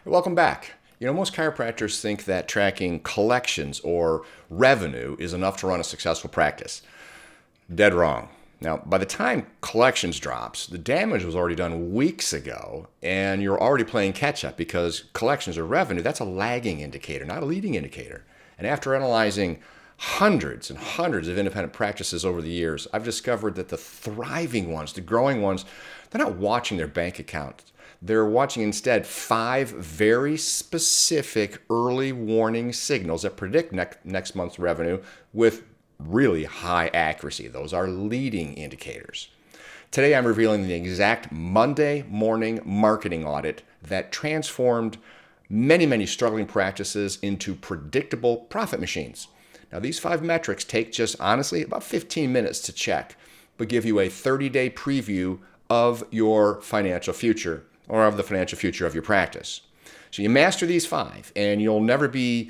Welcome back. Most chiropractors think that tracking collections or revenue is enough to run a successful practice. Dead wrong. Now, by the time collections drops, the damage was already done weeks ago, and you're already playing catch up because collections or revenue, that's a lagging indicator, not a leading indicator. And after analyzing hundreds and hundreds of independent practices over the years, I've discovered that the thriving ones, the growing ones, they're not watching their bank account. They're watching instead 5 very specific early warning signals that predict next month's revenue with really high accuracy. Those are leading indicators. Today I'm revealing the exact Monday morning marketing audit that transformed many struggling practices into predictable profit machines. Now these 5 metrics take just honestly about 15 minutes to check, but give you a 30-day preview of your financial future or of the financial future of your practice. So you master these 5 and you'll never be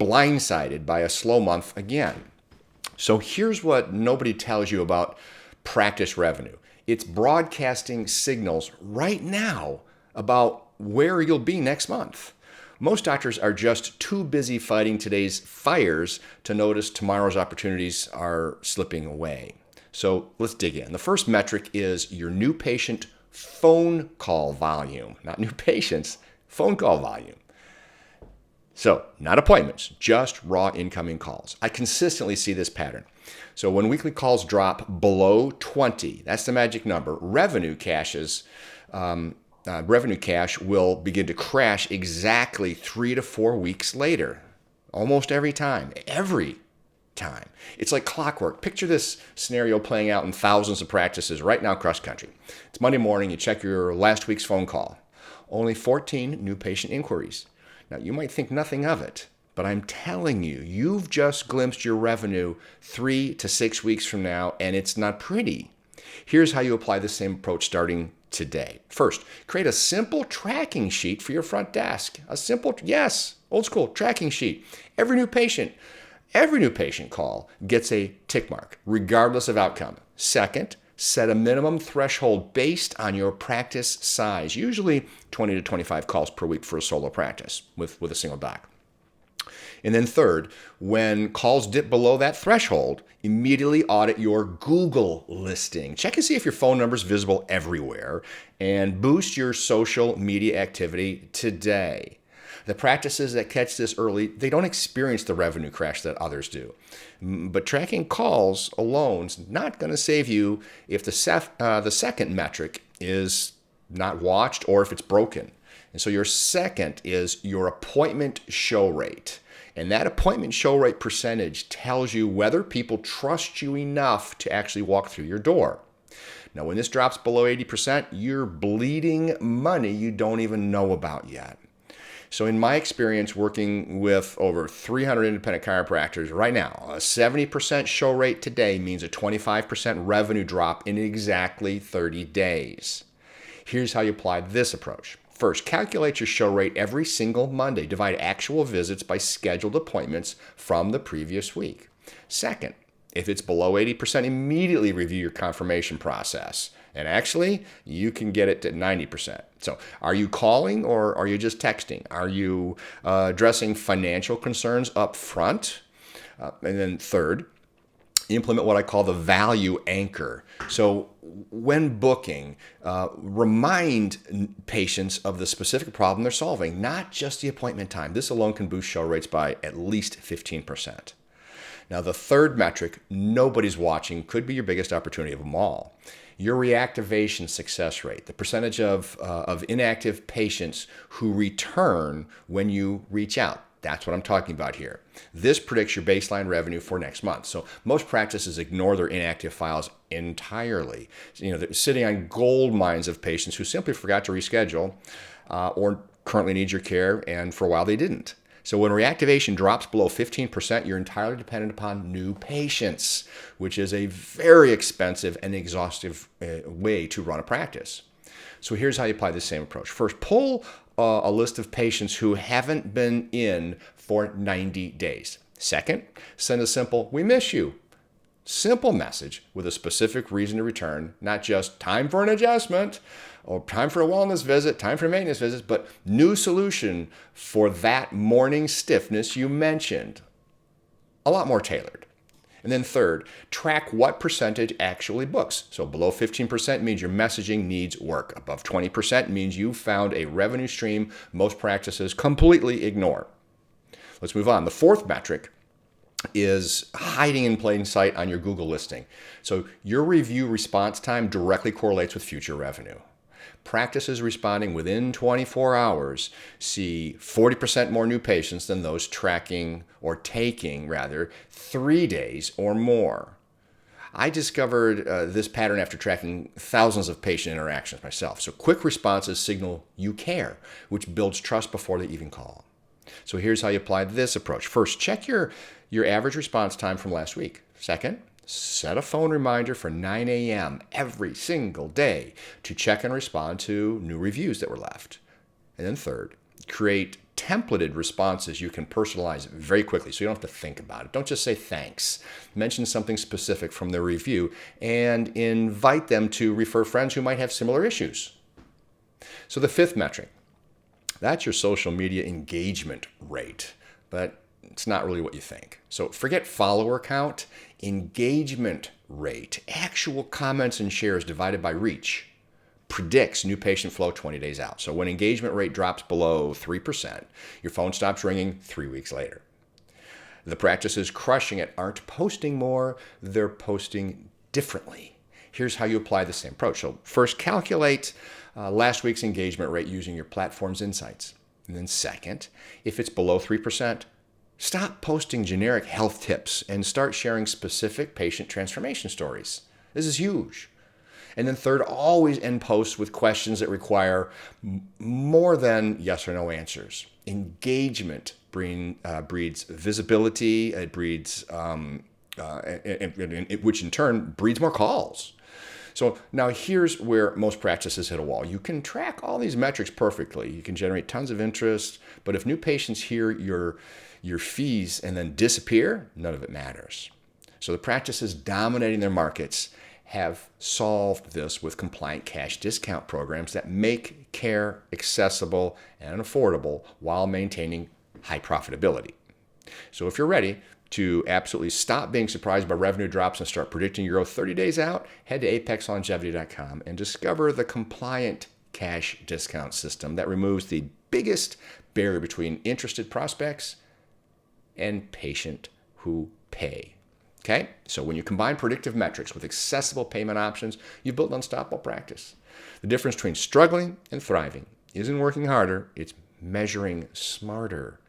blindsided by a slow month again. So here's what nobody tells you about practice revenue. It's broadcasting signals right now about where you'll be next month. Most doctors are just too busy fighting today's fires to notice tomorrow's opportunities are slipping away. So let's dig in. The first metric is your new patient phone call volume. Not new patients, phone call volume. So, not appointments, just raw incoming calls. I consistently see this pattern. So, when weekly calls drop below 20, that's the magic number, revenue cash will begin to crash exactly 3 to 4 weeks later. Almost every time. Every time. It's like clockwork. Picture this scenario playing out in thousands of practices right now across country. It's Monday morning, you check your last week's phone call. Only 14 new patient inquiries. Now, you might think nothing of it, but I'm telling you, you've just glimpsed your revenue 3 to 6 weeks from now, and it's not pretty. Here's how you apply the same approach starting today. First, create a simple tracking sheet for your front desk. A simple, yes, old school tracking sheet. Every new patient call gets a tick mark, regardless of outcome. Second, set a minimum threshold based on your practice size, usually 20 to 25 calls per week for a solo practice with a single doc. And then third, when calls dip below that threshold, immediately audit your Google listing. Check and see if your phone number is visible everywhere and boost your social media activity today. The practices that catch this early, they don't experience the revenue crash that others do. But tracking calls alone is not going to save you if the second metric is not watched or if it's broken. And so your second is your appointment show rate. And that appointment show rate percentage tells you whether people trust you enough to actually walk through your door. Now, when this drops below 80%, you're bleeding money you don't even know about yet. So in my experience working with over 300 independent chiropractors right now, a 70% show rate today means a 25% revenue drop in exactly 30 days. Here's how you apply this approach. First, calculate your show rate every single Monday. Divide actual visits by scheduled appointments from the previous week. Second, if it's below 80%, immediately review your confirmation process. And actually, you can get it to 90%. So are you calling or are you just texting? Are you addressing financial concerns up front? And then third, implement what I call the value anchor. So when booking, remind patients of the specific problem they're solving, not just the appointment time. This alone can boost show rates by at least 15%. Now, the third metric, nobody's watching, could be your biggest opportunity of them all. Your reactivation success rate, the percentage of inactive patients who return when you reach out. That's what I'm talking about here. This predicts your baseline revenue for next month. So most practices ignore their inactive files entirely. They're sitting on gold mines of patients who simply forgot to reschedule or currently need your care, and for a while they didn't. So when reactivation drops below 15%, you're entirely dependent upon new patients, which is a very expensive and exhaustive way to run a practice. So here's how you apply the same approach. First, pull a list of patients who haven't been in for 90 days. Second, send a simple, "We miss you." Simple message with a specific reason to return, not just "time for an adjustment" or time for a wellness visit, time for a maintenance visit, but new solution for that morning stiffness you mentioned. A lot more tailored. And then third, track what percentage actually books. So below 15% means your messaging needs work. Above 20% means you found a revenue stream most practices completely ignore. Let's move on. The fourth metric is hiding in plain sight on your Google listing. So your review response time directly correlates with future revenue. Practices responding within 24 hours see 40% more new patients than those tracking or taking, 3 days or more. I discovered this pattern after tracking thousands of patient interactions myself. So quick responses signal you care, which builds trust before they even call. So here's how you apply this approach. First, check your average response time from last week. Second, set a phone reminder for 9 a.m. every single day to check and respond to new reviews that were left. And then third, create templated responses you can personalize very quickly so you don't have to think about it. Don't just say thanks. Mention something specific from the review and invite them to refer friends who might have similar issues. So the fifth metric, that's your social media engagement rate, but it's not really what you think. So forget follower count, engagement rate, actual comments and shares divided by reach predicts new patient flow 20 days out. So when engagement rate drops below 3%, your phone stops ringing 3 weeks later. The practices crushing it aren't posting more, they're posting differently. Here's how you apply the same approach. So first, calculate last week's engagement rate using your platform's insights. And then second, if it's below 3%, stop posting generic health tips and start sharing specific patient transformation stories. This is huge. And then third, always end posts with questions that require more than yes or no answers. Engagement breeds visibility, it breeds, which in turn breeds more calls. So now here's where most practices hit a wall. You can track all these metrics perfectly. You can generate tons of interest, but if new patients hear your fees and then disappear, none of it matters. So the practices dominating their markets have solved this with compliant cash discount programs that make care accessible and affordable while maintaining high profitability. So if you're ready to absolutely stop being surprised by revenue drops and start predicting your growth 30 days out, head to apexlongevity.com and discover the compliant cash discount system that removes the biggest barrier between interested prospects and patient who pay. Okay? So when you combine predictive metrics with accessible payment options, you've built an unstoppable practice. The difference between struggling and thriving isn't working harder, it's measuring smarter.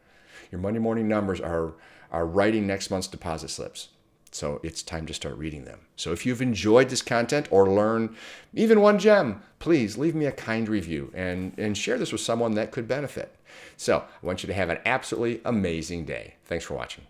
Your Monday morning numbers are writing next month's deposit slips. So it's time to start reading them. So if you've enjoyed this content or learned even one gem, please leave me a kind review and share this with someone that could benefit. So I want you to have an absolutely amazing day. Thanks for watching.